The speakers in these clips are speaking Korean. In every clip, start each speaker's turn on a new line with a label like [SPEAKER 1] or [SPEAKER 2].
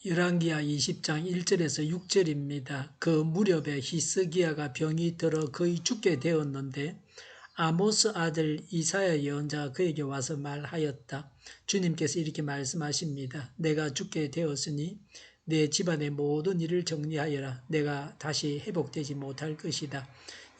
[SPEAKER 1] 열왕기하 20장 1절에서 6절입니다. 그 무렵에 히스기야가 병이 들어 거의 죽게 되었는데 아모스 아들 이사야 예언자가 그에게 와서 말하였다. 주님께서 이렇게 말씀하십니다. 내가 죽게 되었으니 내 집안의 모든 일을 정리하여라. 내가 다시 회복되지 못할 것이다.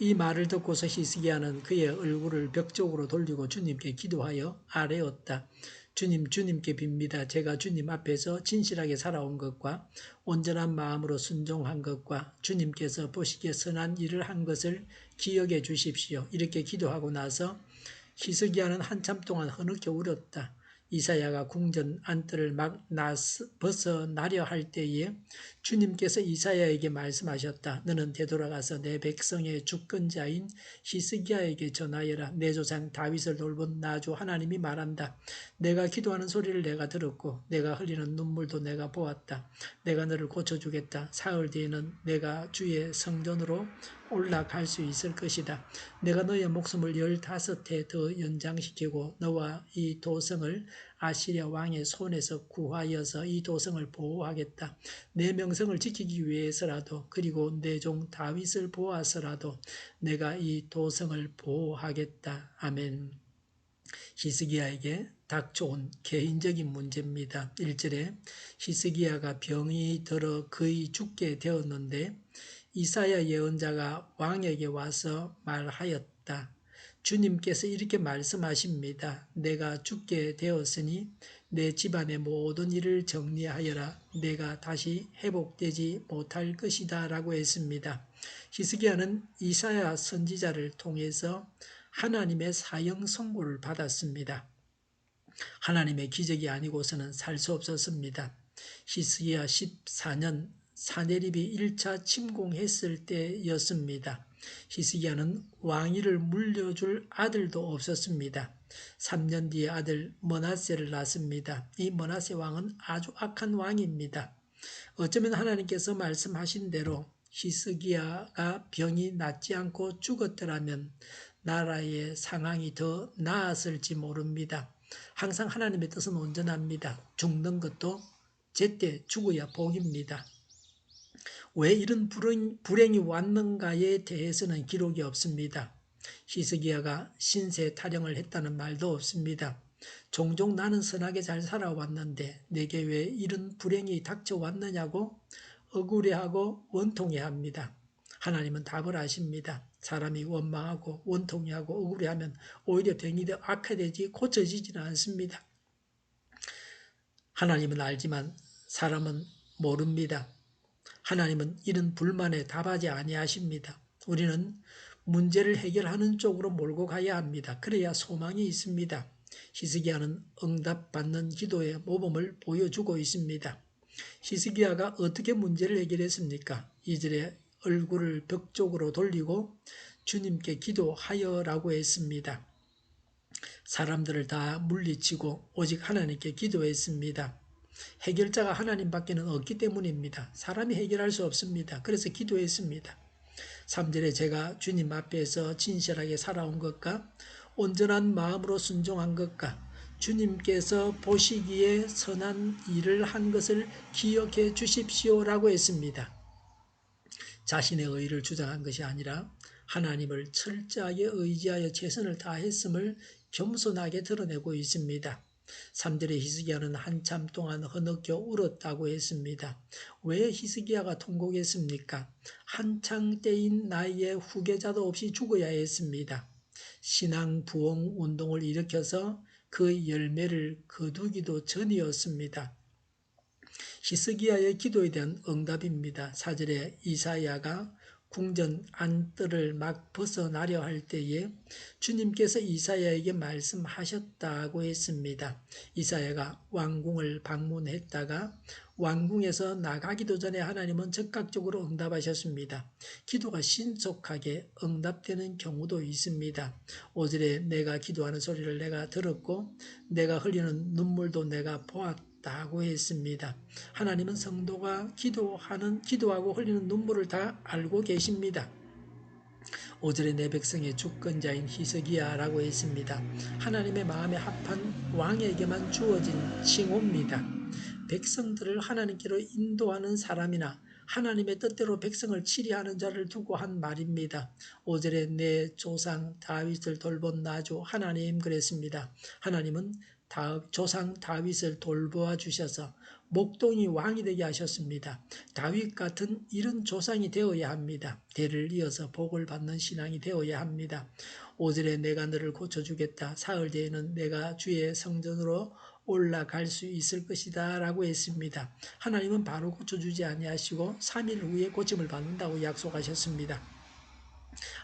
[SPEAKER 1] 이 말을 듣고서 히스기야는 그의 얼굴을 벽 쪽으로 돌리고 주님께 기도하여 아뢰었다. 주님께 빕니다. 제가 주님 앞에서 진실하게 살아온 것과 온전한 마음으로 순종한 것과 주님께서 보시기에 선한 일을 한 것을 기억해 주십시오. 이렇게 기도하고 나서 히스기야는 한참 동안 흐느껴 울었다. 이사야가 궁전 안뜰을 막 벗어나려 할 때에 주님께서 이사야에게 말씀하셨다. 너는 되돌아가서 내 백성의 주권자인 히스기야에게 전하여라. 내 조상 다윗을 돌본 나주 하나님이 말한다. 내가 기도하는 소리를 내가 들었고 내가 흘리는 눈물도 내가 보았다. 내가 너를 고쳐주겠다. 사흘 뒤에는 내가 주의 성전으로 올라갈 수 있을 것이다. 내가 너의 목숨을 15해 더 연장시키고 너와 이 도성을 아시리아 왕의 손에서 구하여서 이 도성을 보호하겠다. 내 명성을 지키기 위해서라도 그리고 내 종 다윗을 보아서라도 내가 이 도성을 보호하겠다. 아멘. 히스기야에게 닥쳐온 개인적인 문제입니다. 1절에 히스기야가 병이 들어 거의 죽게 되었는데 이사야 예언자가 왕에게 와서 말하였다. 주님께서 이렇게 말씀하십니다. 내가 죽게 되었으니 내 집안의 모든 일을 정리하여라. 내가 다시 회복되지 못할 것이다 라고 했습니다. 히스기야는 이사야 선지자를 통해서 하나님의 사형 선고를 받았습니다. 하나님의 기적이 아니고서는 살 수 없었습니다. 히스기야 14년 사네립이 1차 침공했을 때였습니다. 히스기야는 왕위를 물려줄 아들도 없었습니다. 3년 뒤에 아들 므낫세를 낳습니다. 이 므낫세 왕은 아주 악한 왕입니다. 어쩌면 하나님께서 말씀하신 대로 히스기야가 병이 낫지 않고 죽었더라면 나라의 상황이 더 나았을지 모릅니다. 항상 하나님의 뜻은 온전합니다. 죽는 것도 제때 죽어야 복입니다. 왜 이런 불행이 왔는가에 대해서는 기록이 없습니다. 히스기야가 신세 타령을 했다는 말도 없습니다. 종종 나는 선하게 잘 살아왔는데 내게 왜 이런 불행이 닥쳐왔느냐고 억울해하고 원통해합니다. 하나님은 답을 아십니다. 사람이 원망하고 원통해하고 억울해하면 오히려 병이 더 악화되지 고쳐지지는 않습니다. 하나님은 알지만 사람은 모릅니다. 하나님은 이런 불만에 답하지 아니하십니다. 우리는 문제를 해결하는 쪽으로 몰고 가야 합니다. 그래야 소망이 있습니다. 히스기야는 응답받는 기도의 모범을 보여주고 있습니다. 히스기야가 어떻게 문제를 해결했습니까? 2절에 얼굴을 벽 쪽으로 돌리고 주님께 기도하여라고 했습니다. 사람들을 다 물리치고 오직 하나님께 기도했습니다. 해결자가 하나님밖에는 없기 때문입니다. 사람이 해결할 수 없습니다. 그래서 기도했습니다. 3절에 제가 주님 앞에서 진실하게 살아온 것과 온전한 마음으로 순종한 것과 주님께서 보시기에 선한 일을 한 것을 기억해 주십시오라고 했습니다. 자신의 의의를 주장한 것이 아니라 하나님을 철저하게 의지하여 최선을 다했음을 겸손하게 드러내고 있습니다. 3절에 히스기야는 한참 동안 흐느껴 울었다고 했습니다. 왜 히스기야가 통곡했습니까? 한창 때인 나이에 후계자도 없이 죽어야 했습니다. 신앙 부흥 운동을 일으켜서 그 열매를 거두기도 전이었습니다. 히스기야의 기도에 대한 응답입니다. 4절에 이사야가 궁전 안뜰을 막 벗어나려 할 때에 주님께서 이사야에게 말씀하셨다고 했습니다. 이사야가 왕궁을 방문했다가 왕궁에서 나가기도 전에 하나님은 즉각적으로 응답하셨습니다. 기도가 신속하게 응답되는 경우도 있습니다. 5절에 내가 기도하는 소리를 내가 들었고 내가 흘리는 눈물도 내가 보았다고 했습니다. 하나님은 성도가 기도하고 흘리는 눈물을 다 알고 계십니다. 5절에 내 백성의 주권자인 히스기야라고 했습니다. 하나님의 마음에 합한 왕에게만 주어진 칭호입니다. 백성들을 하나님께로 인도하는 사람이나 하나님의 뜻대로 백성을 치리하는 자를 두고 한 말입니다. 5절에 내 조상 다윗을 돌본 나주 하나님 그랬습니다. 하나님은 조상 다윗을 돌보아 주셔서 목동이 왕이 되게 하셨습니다. 다윗 같은 이런 조상이 되어야 합니다. 대를 이어서 복을 받는 신앙이 되어야 합니다. 5절에 내가 너를 고쳐주겠다. 사흘 뒤에는 내가 주의 성전으로 올라갈 수 있을 것이다 라고 했습니다. 하나님은 바로 고쳐주지 아니하시고 3일 후에 고침을 받는다고 약속하셨습니다.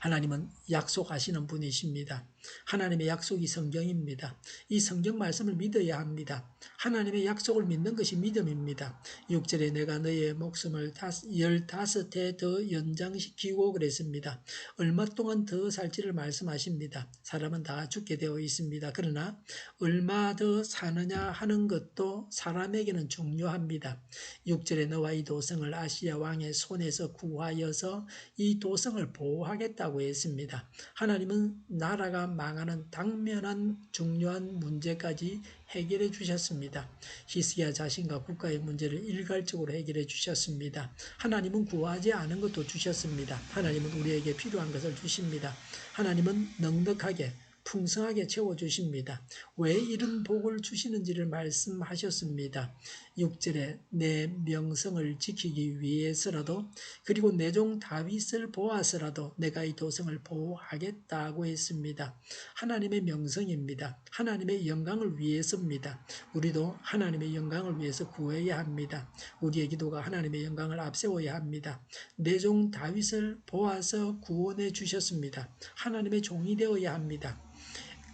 [SPEAKER 1] 하나님은 약속하시는 분이십니다. 하나님의 약속이 성경입니다. 이 성경 말씀을 믿어야 합니다. 하나님의 약속을 믿는 것이 믿음입니다. 6절에 내가 너의 목숨을 15해 더 연장시키고 그랬습니다. 얼마 동안 더 살지를 말씀하십니다. 사람은 다 죽게 되어 있습니다. 그러나 얼마 더 사느냐 하는 것도 사람에게는 중요합니다. 6절에 너와 이 도성을 아시아 왕의 손에서 구하여서 이 도성을 보호하겠다고 했습니다. 하나님은 나라가 망하는 당면한 중요한 문제까지 해결해 주셨습니다. 히스기야 자신과 국가의 문제를 일괄적으로 해결해 주셨습니다. 하나님은 구하지 않은 것도 주셨습니다. 하나님은 우리에게 필요한 것을 주십니다. 하나님은 넉넉하게 풍성하게 채워주십니다. 왜 이런 복을 주시는지를 말씀하셨습니다. 6절에 내 명성을 지키기 위해서라도 그리고 내 종 다윗을 보아서라도 내가 이 도성을 보호하겠다고 했습니다. 하나님의 명성입니다. 하나님의 영광을 위해서입니다. 우리도 하나님의 영광을 위해서 구해야 합니다. 우리의 기도가 하나님의 영광을 앞세워야 합니다. 내 종 다윗을 보아서 구원해 주셨습니다. 하나님의 종이 되어야 합니다.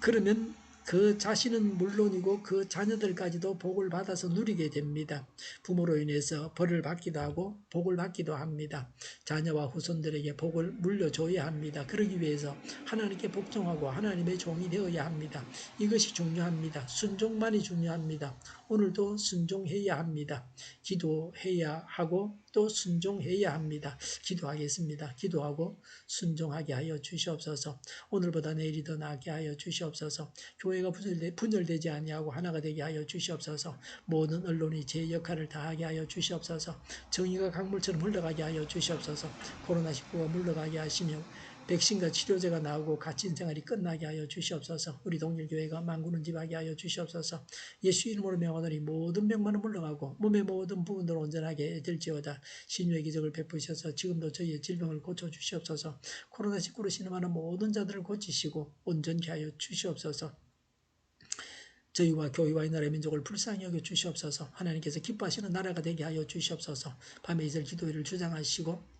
[SPEAKER 1] 그러면 그 자신은 물론이고 그 자녀들까지도 복을 받아서 누리게 됩니다. 부모로 인해서 벌을 받기도 하고 복을 받기도 합니다. 자녀와 후손들에게 복을 물려줘야 합니다. 그러기 위해서 하나님께 복종하고 하나님의 종이 되어야 합니다. 이것이 중요합니다. 순종만이 중요합니다. 오늘도 순종해야 합니다. 기도해야 하고 또 순종해야 합니다. 기도하겠습니다. 기도하고 순종하게 하여 주시옵소서. 오늘보다 내일이 더 나게 하여 주시옵소서. 교회가 분열되지 아니하고 하나가 되게 하여 주시옵소서. 모든 언론이 제 역할을 다하게 하여 주시옵소서. 정의가 강물처럼 흘러가게 하여 주시옵소서. 코로나19가 물러가게 하시며 백신과 치료제가 나오고 갇힌 생활이 끝나게 하여 주시옵소서. 우리 동일교회가 만군을 집하게 하여 주시옵소서. 예수 이름으로 명하노니 모든 병만은 물러가고 몸의 모든 부분들 온전하게 될지어다. 신유의 기적을 베푸셔서 지금도 저희의 질병을 고쳐주시옵소서. 코로나19로 신음하는 모든 자들을 고치시고 온전케 하여 주시옵소서. 저희와 교회와 이 나라의 민족을 불쌍히 여겨 주시옵소서. 하나님께서 기뻐하시는 나라가 되게 하여 주시옵소서. 밤에 이슬 기도회를 주장하시고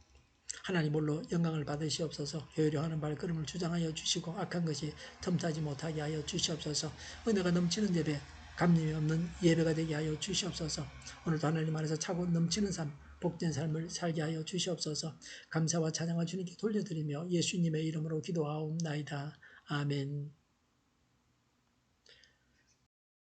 [SPEAKER 1] 하나님 홀로 영광을 받으시옵소서. 효율하는 발걸음을 주장하여 주시고 악한 것이 틈타지 못하게 하여 주시옵소서. 은혜가 넘치는 예배, 감림이 없는 예배가 되게 하여 주시옵소서. 오늘도 하나님 안에서 차고 넘치는 삶, 복된 삶을 살게 하여 주시옵소서. 감사와 찬양을 주님께 돌려드리며 예수님의 이름으로 기도하옵나이다. 아멘.